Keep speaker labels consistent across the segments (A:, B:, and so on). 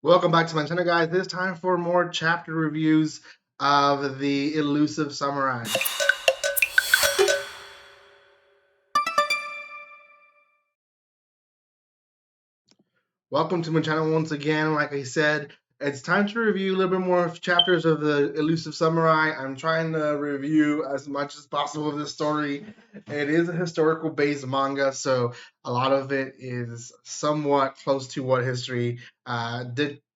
A: Welcome back to my channel, guys. This time for more chapter reviews of the Elusive Samurai. Welcome to my channel once again. Like I said, it's time to review a little bit more chapters of the Elusive Samurai. I'm trying to review as much as possible of this story. It is a historical based manga, so a lot of it is somewhat close to what history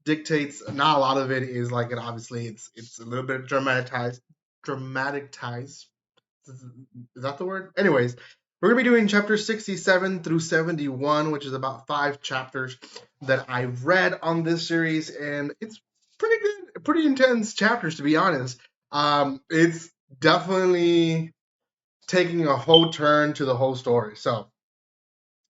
A: dictates. Not a lot of it is like it. Obviously, it's a little bit dramatized. Dramatized. Is that the word? Anyways, we're going to be doing chapters 67 through 71, which is about 5 chapters that I've read on this series, and it's pretty good, pretty intense chapters, to be honest. It's definitely taking a whole turn to the whole story. So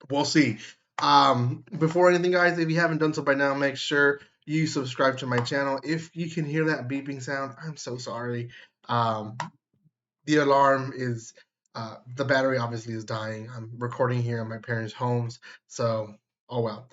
A: we'll see. Before anything, guys, if you haven't done so by now, make sure you subscribe to my channel. If you can hear that beeping sound, I'm so sorry. Um, the alarm is the battery obviously is dying. I'm recording here in my parents' homes, so oh well.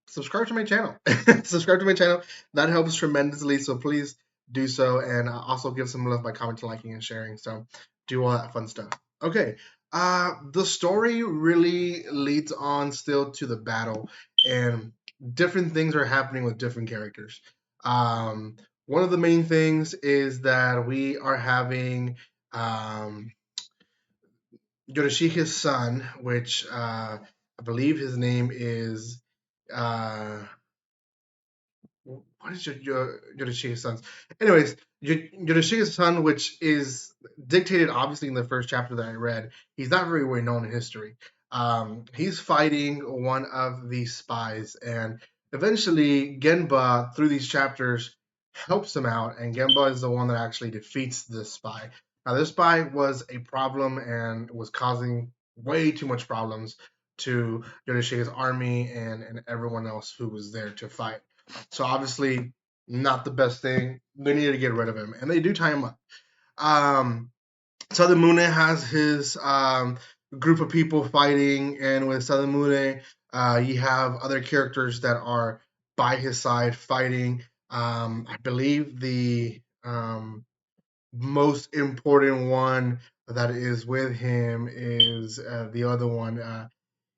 A: Subscribe to my channel. Subscribe to my channel. That helps tremendously. So please do so, and also give some love by commenting, liking, and sharing. So do all that fun stuff. Okay. The story really leads on still to the battle, and different things are happening with different characters. Um, One of the main things is that we are having um, Yoroshiki's son, which I believe his name is. Uh, what is Yoroshiki's son's? Anyways, Yoroshiki's son, which is dictated obviously in the first chapter that I read, he's not very well known in history. He's fighting one of these spies, and eventually Genba, through these chapters, helps him out, and Genba is the one that actually defeats this spy. Now, this spy was a problem and was causing way too much problems to Yoroshiki's army and everyone else who was there to fight. So obviously, not the best thing. They need to get rid of him, and they do tie him up. Um, Southern Mune has his group of people fighting, and with Southern Mune, you have other characters that are by his side fighting. I believe the most important one that is with him is the other one,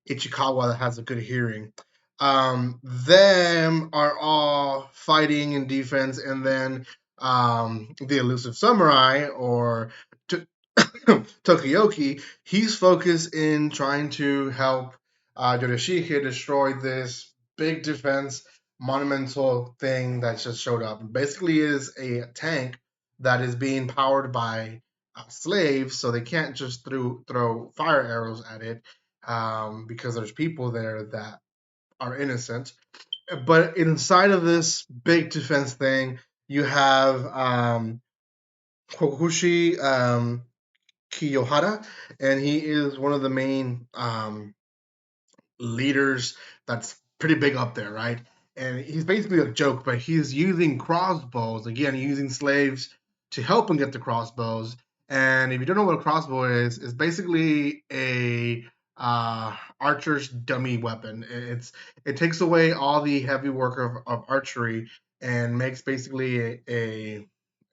A: Ichikawa, that has a good hearing. Them are all fighting in defense, and then the elusive samurai or Tokiyoki, he's focused in trying to help Yorishige destroy this big defense monumental thing that just showed up. Basically, is a tank that is being powered by slaves, so they can't just throw fire arrows at it because there's people there that are innocent. But inside of this big defense thing, you have Kokushi Kiyohara, and he is one of the main leaders that's pretty big up there, right? And he's basically a joke, but he's using crossbows, again, using slaves to help him get the crossbows. And if you don't know what a crossbow is, it's basically a archer's dummy weapon. It takes away all the heavy work of archery and makes basically a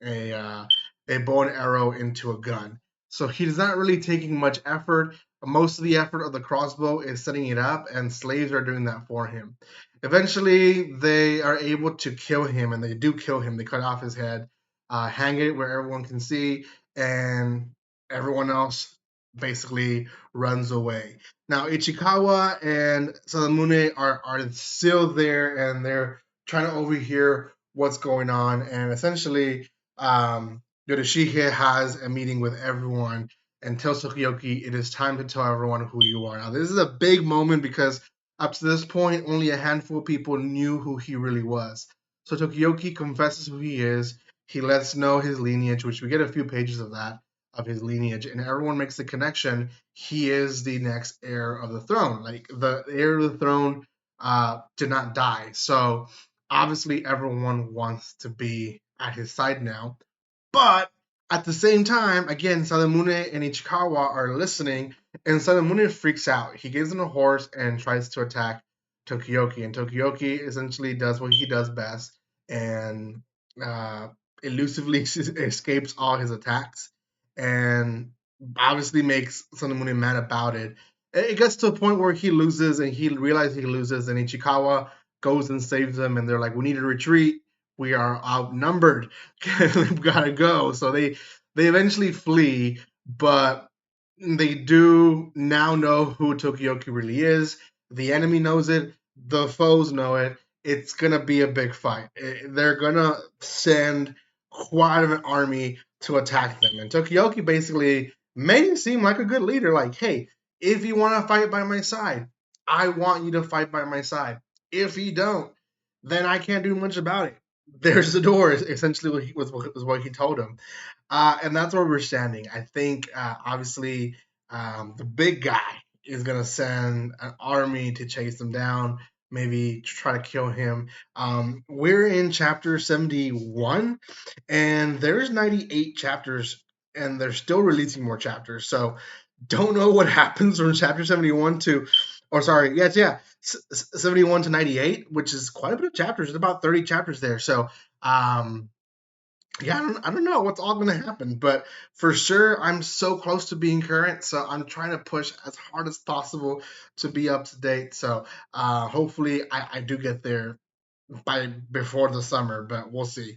A: a bow and arrow into a gun. So he's not really taking much effort. Most of the effort of the crossbow is setting it up, and slaves are doing that for him. Eventually, they are able to kill him, and they do kill him. They cut off his head, hang it where everyone can see, and everyone else basically runs away. Now, Ichikawa and Salamune are still there, and they're trying to overhear what's going on. And essentially, Yorishige has a meeting with everyone and tells Tokiyoki it is time to tell everyone who you are. Now, this is a big moment because up to this point, only a handful of people knew who he really was. So Tokiyoki confesses who he is. He lets know his lineage, which we get a few pages of that, of his lineage, and everyone makes the connection. He is the next heir of the throne. Like, the heir of the throne did not die. So obviously everyone wants to be at his side now. But at the same time, again, Salamune and Ichikawa are listening, and Salamune freaks out. He gives him a horse and tries to attack Tokiyoki, and Tokiyoki essentially does what he does best and uh, elusively escapes all his attacks and obviously makes Sunamune mad about it. It gets to a point where he loses and he realizes he loses, and Ichikawa goes and saves them, and they're like, "We need to retreat. We are outnumbered. We gotta go." So they eventually flee, but they do now know who Tokiyoki really is. The enemy knows it. The foes know it. It's gonna be a big fight. They're gonna send quite an army to attack them. And Tokiyoki basically made him seem like a good leader. Like, hey, if you want to fight by my side, I want you to fight by my side. If you don't, then I can't do much about it. There's the door. Essentially, was what he told him. And that's where we're standing. I think, obviously, the big guy is going to send an army to chase him down, maybe try to kill him. We're in chapter 71, and there's 98 chapters, and they're still releasing more chapters. So don't know what happens from chapter 71 to, or sorry, yeah, 71 to 98, which is quite a bit of chapters. There's about 30 chapters there. So, yeah, I don't know what's all going to happen, but for sure, I'm so close to being current. So I'm trying to push as hard as possible to be up to date. So hopefully, I do get there by before the summer, but we'll see.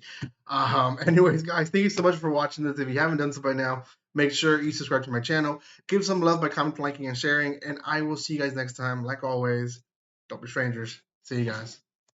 A: Anyways, guys, thank you so much for watching this. If you haven't done so by now, make sure you subscribe to my channel. Give some love by commenting, liking, and sharing. And I will see you guys next time. Like always, don't be strangers. See you guys.